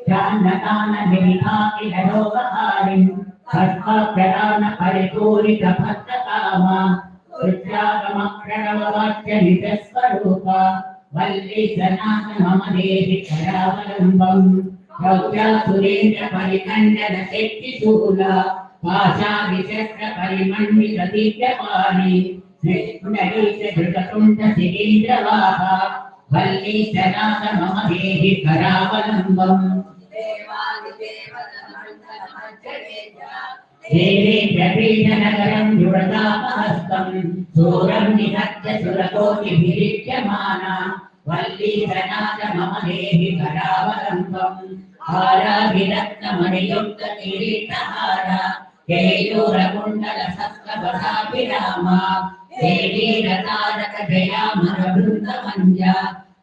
ध्यानदान विनिधाकिलोकहारिं भस्मप्रदान परिपूरित भक्तकामा रुद्रागमक्षणवाच्य निजस्वरूपा वल्ली जनाथ मम देहि करावलम्बम् गौर्या सुरेन्द्र परिखण्डन शक्तिशूला पाशाभिषक्र परिमण्डित दिव्यपाणि पुण्डरीक धृततुण्ड शिरीन्द्रवाहा वल्ली जनाथ मम देहि करावलम्बम् देवेन्द्रपीठनगरं युवतापहस्तं सूरं निहत्य सुरकोटिभिरिच्यमाना वल्ली जनाथ मम देहि करावलम्बम् हाराभिरत्नमणियुक्त किरीटहारा केयूरकुण्डलसत्कवचाभिरामा देवी रतारक जया मरवृन्दमञ्जा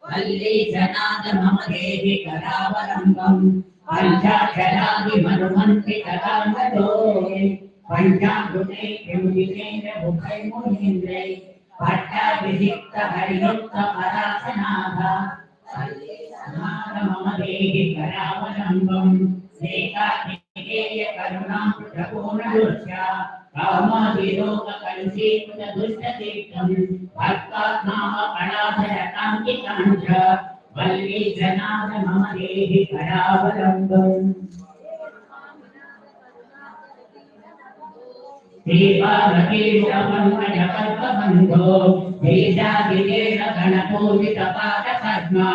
वल्ली जनाथ मम देहि करावलम्बम् पंचाक्षरादिमनुमन्त्रितराङ्गदोरे पञ्चाभुते प्रमुदितेन्द्र मुखै मुनीन्द्रै पट्टाभिषिक्त हरियुक्त परासनाथा वल्ली जनाथ मम देहि करावलम्बम् एकाकिकेय करुणामृतपूर्णदुष्या कामादिलोक कलुषीकृत दुष्टतीर्थं भक्तात्माव कलाधरकाङ्किकाञ्च वल्ली जनाथ मम देहि करावलम्बम् देवावतीर्पङ्कजकल्पबन्धो देशादिदेव गणपूजितपादपद्मा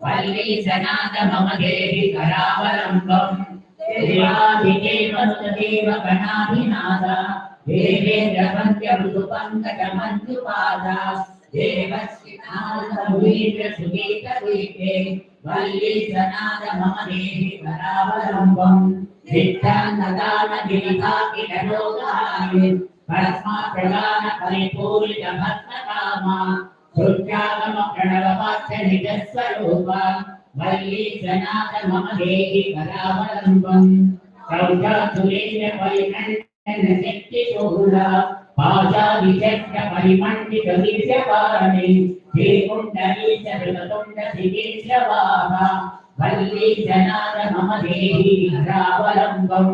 वल्ली जनाथ मम देहि करावलम्बम् देवादिदेव सुदेव गणाधिनाथ देवेन्द्रवन्द्य मृदुपङ्कजमञ्जुपादा देवश्रीनाथवीर्य सुगीतदीपे वल्ली जनाथ मम देहि करावलम्बम् विद्यान्नदान विनिधाकिलोकहारिं भस्मप्रदान परिपूरित भक्तकामा रुद्रागमप्रणववाच्य निजस्वरूपा वल्ली जनाथ मम देहि करावलम्बम् गौर्या सुरेन्द्र परिखण्डन शक्तिशूला पाशाभिषक्र परिमण्डित दिव्यपाणि श्रीकुण्डलीश धृततुण्ड शिरीन्द्रवाहा वल्ली जनाथ मम देहि करावलम्बम्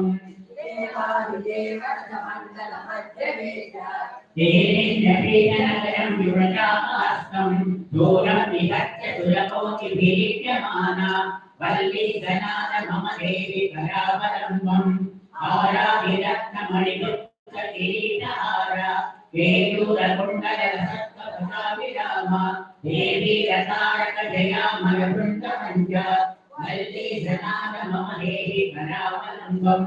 देवेन्द्रपीठनगरं युवतापहस्तं दूरं निहत्य सुरकोटिभिरिच्यमाना वल्ली जनाथ मम देहि करावलम्बम् हाराभिरत्नमणियुक्त किरीटहारा केयूरकुण्डलसत्कवचाभिरामा देवी रतारक जया मरवृन्दमञ्जा वल्ली जनाथ मम देहि करावलम्बम्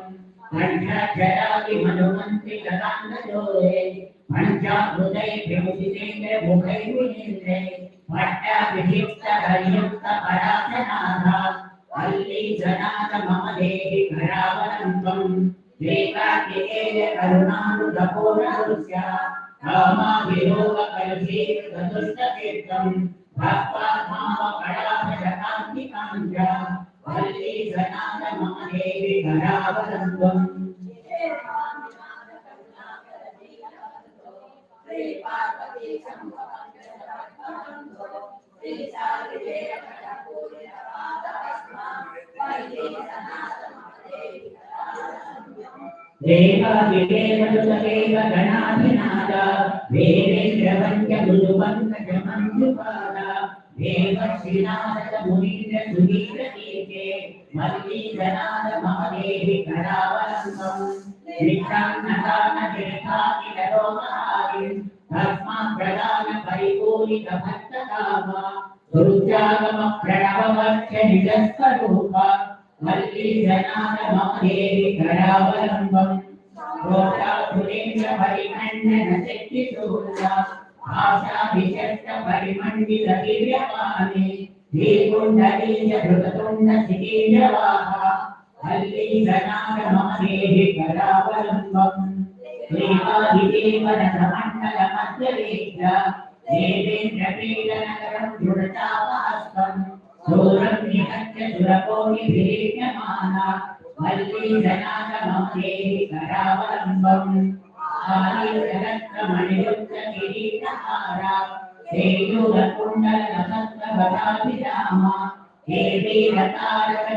पञ्चाक्षरादिमनुमन्त्रितराङ्गदोरे पञ्चाभुतै प्रमुदितेन्द्र मुखै मुनीन्द्रै पट्टाभिषिक्त हरियुक्त परासनाथा वल्ली जनाथ मम देहि करावलम्बम् एकाकिकेय करुणामृतपूर्णदुष्या कामाभिलोक कलुषीकृत दुष्टतीर्थं भक्तात्माव कलाधरकाङ्किकाञ्च वल्ली जनाथ मम देहि करावलम्बम् देवादिदेव सुदेव गणाधिनाथ देवेन्द्रवन्द्य मृदुपङ्कजमञ्जुपादा देवश्रीनाथ मुनीन्द्र सुगीतदीपे वल्ली जनाथ मम देहि करावलम्बम् विद्यान्नदान विनिधाकिलोकहारिं भस्मप्रदान परिपूरित भक्तकामा रुद्रागमप्रणववाच्य निजस्वरूपा वल्ली जनाथ मम देहि करावलम्बम् गौर्या सुरेन्द्र परिखण्डन शक्तिशूला पाशाभिषक्र परिमण्डित दिव्यपाणि श्रीकुण्डलीश धृततुण्ड शिरीन्द्रवाहा वल्ली जनाथ मम देहि करावलम्बम् देवादिदेव रथमण्डलमध्यवेद्य देवेन्द्रपीठनगरं युवतापहस्तं दूरं निहत्य सुरकोटिभिरिच्यमाना वल्ली जनाथ मम देहि करावलम्बम् आदिरत्नमणियुक्त किरीटहारा केयूरकुण्डलसत्कवचाभिरामा देवी रतारक